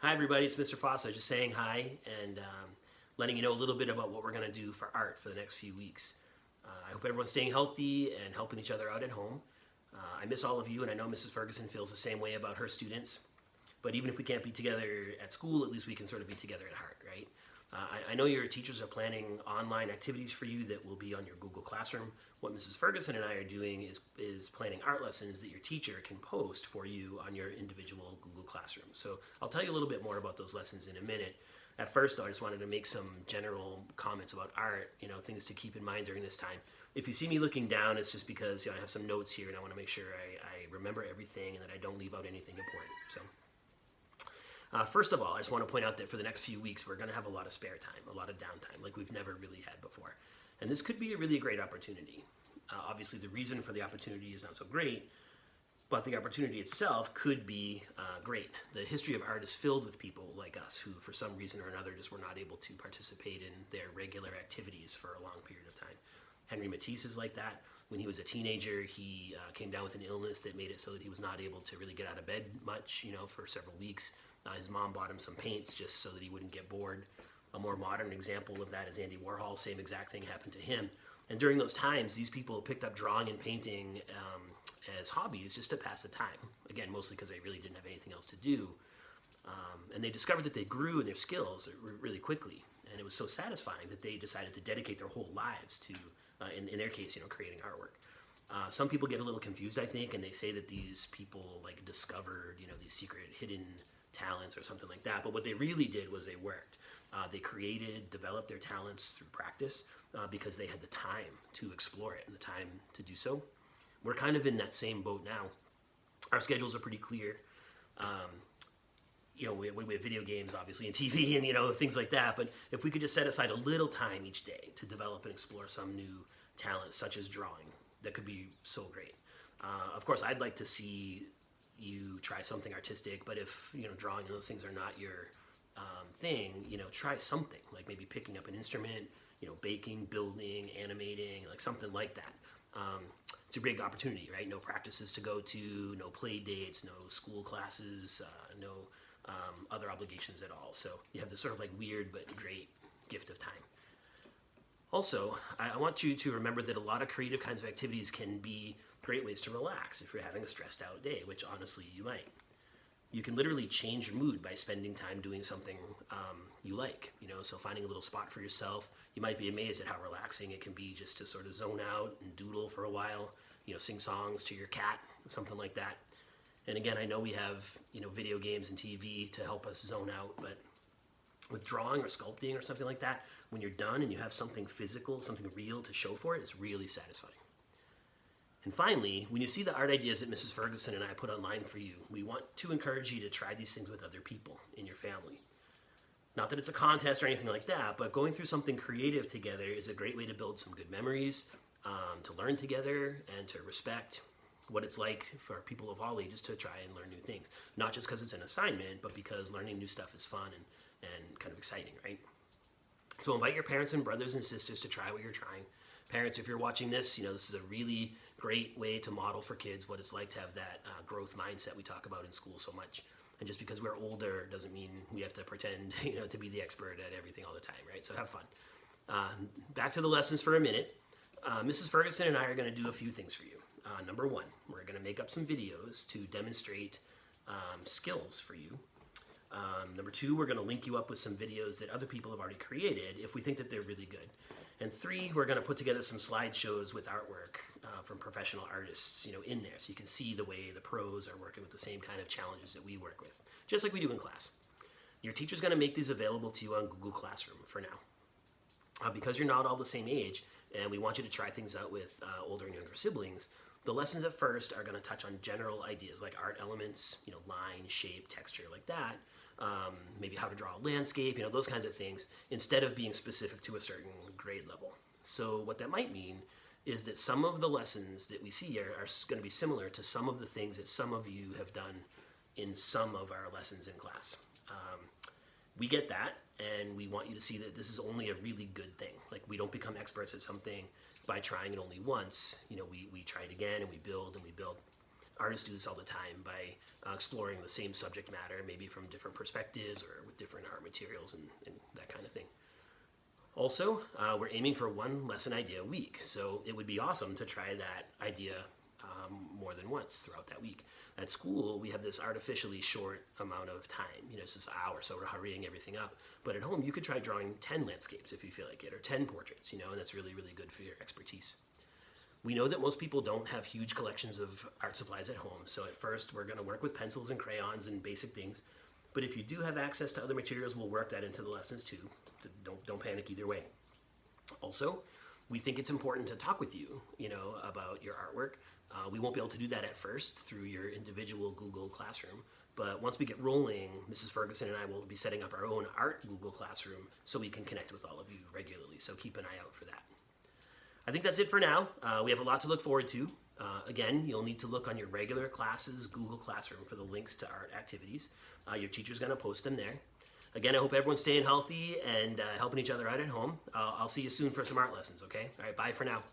Hi everybody, it's Mr. Fossa, just saying hi and letting you know a little bit about what we're going to do for art for the next few weeks. I hope everyone's staying healthy and helping each other out at home. I miss all of you, and I know Mrs. Ferguson feels the same way about her students. But even if we can't be together at school, at least we can sort of be together at heart, right? I know your teachers are planning online activities for you that will be on your Google Classroom. What Mrs. Ferguson and I are doing is planning art lessons that your teacher can post for you on your individual Google Classroom. So I'll tell you a little bit more about those lessons in a minute. At first, though, I just wanted to make some general comments about art, things to keep in mind during this time. If you see me looking down, it's just because I have some notes here and I want to make sure I remember everything and that I don't leave out anything important. So. First of all, I just want to point out that for the next few weeks, we're going to have a lot of spare time, a lot of downtime, like we've never really had before. And this could be a really great opportunity. Obviously, the reason for the opportunity is not so great, but the opportunity itself could be great. The history of art is filled with people like us who, for some reason or another, just were not able to participate in their regular activities for a long period of time. Henry Matisse is like that. When he was a teenager, he came down with an illness that made it so that he was not able to really get out of bed much, for several weeks. His mom bought him some paints just so that he wouldn't get bored. A more modern example of that is Andy Warhol. Same exact thing happened to him. And during those times, these people picked up drawing and painting as hobbies just to pass the time. Again, mostly because they really didn't have anything else to do. And they discovered that they grew in their skills really quickly. And it was so satisfying that they decided to dedicate their whole lives to, in their case, creating artwork. Some people get a little confused, I think, and they say that these people discovered, these secret hidden talents or something like that. But what they really did was they worked. They created, developed their talents through practice because they had the time to explore it and the time to do so. We're kind of in that same boat now. Our schedules are pretty clear. We have video games, obviously, and TV and, things like that. But if we could just set aside a little time each day to develop and explore some new talent, such as drawing, that could be so great. Of course, I'd like to see you try something artistic, but if drawing and those things are not your thing, try something like maybe picking up an instrument, baking, building, animating, like something like that. It's a big opportunity, right? No practices to go to, no play dates, no school classes, no other obligations at all. So you have this sort of weird but great gift of time. Also, I want you to remember that a lot of creative kinds of activities can be great ways to relax if you're having a stressed out day, which honestly you might. You can literally change your mood by spending time doing something you like, so finding a little spot for yourself. You might be amazed at how relaxing it can be just to sort of zone out and doodle for a while, sing songs to your cat, something like that. And again, I know we have, video games and TV to help us zone out, but with drawing or sculpting or something like that, when you're done and you have something physical, something real to show for it, it's really satisfying. And finally, when you see the art ideas that Mrs. Ferguson and I put online for you, we want to encourage you to try these things with other people in your family. Not that it's a contest or anything like that, but going through something creative together is a great way to build some good memories, to learn together, and to respect what it's like for people of all ages to try and learn new things. Not just because it's an assignment, but because learning new stuff is fun and kind of exciting, right? So invite your parents and brothers and sisters to try what you're trying. Parents, if you're watching this, this is a really great way to model for kids what it's like to have that growth mindset we talk about in school so much. And just because we're older doesn't mean we have to pretend, to be the expert at everything all the time, right? So have fun. Back to the lessons for a minute. Mrs. Ferguson and I are going to do a few things for you. Number one, we're going to make up some videos to demonstrate skills for you. Number two, we're going to link you up with some videos that other people have already created if we think that they're really good. And three, we're going to put together some slideshows with artwork from professional artists, in there, so you can see the way the pros are working with the same kind of challenges that we work with, just like we do in class. Your teacher's going to make these available to you on Google Classroom for now. Because you're not all the same age, and we want you to try things out with older and younger siblings, the lessons at first are going to touch on general ideas like art elements, line, shape, texture, like that. Maybe how to draw a landscape, those kinds of things, instead of being specific to a certain grade level. So what that might mean is that some of the lessons that we see are going to be similar to some of the things that some of you have done in some of our lessons in class. We get that, and we want you to see that this is only a really good thing. Like, we don't become experts at something by trying it only once. We try it again, and we build and we build. artists do this all the time by exploring the same subject matter, maybe from different perspectives or with different art materials and that kind of thing. Also, we're aiming for one lesson idea a week, so it would be awesome to try that idea more than once throughout that week. At school, we have this artificially short amount of time, it's this hour, so we're hurrying everything up. But at home, you could try drawing 10 landscapes if you feel like it, or 10 portraits, and that's really, really good for your expertise. We know that most people don't have huge collections of art supplies at home, so at first we're going to work with pencils and crayons and basic things. But if you do have access to other materials, we'll work that into the lessons too. Don't panic either way. Also, we think it's important to talk with you, about your artwork. We won't be able to do that at first through your individual Google Classroom, but once we get rolling, Mrs. Ferguson and I will be setting up our own art Google Classroom so we can connect with all of you regularly, so keep an eye out for that. I think that's it for now. We have a lot to look forward to. Again, you'll need to look on your regular classes Google Classroom for the links to art activities. Your teacher's going to post them there. Again, I hope everyone's staying healthy and helping each other out at home. I'll see you soon for some art lessons, okay? All right, bye for now.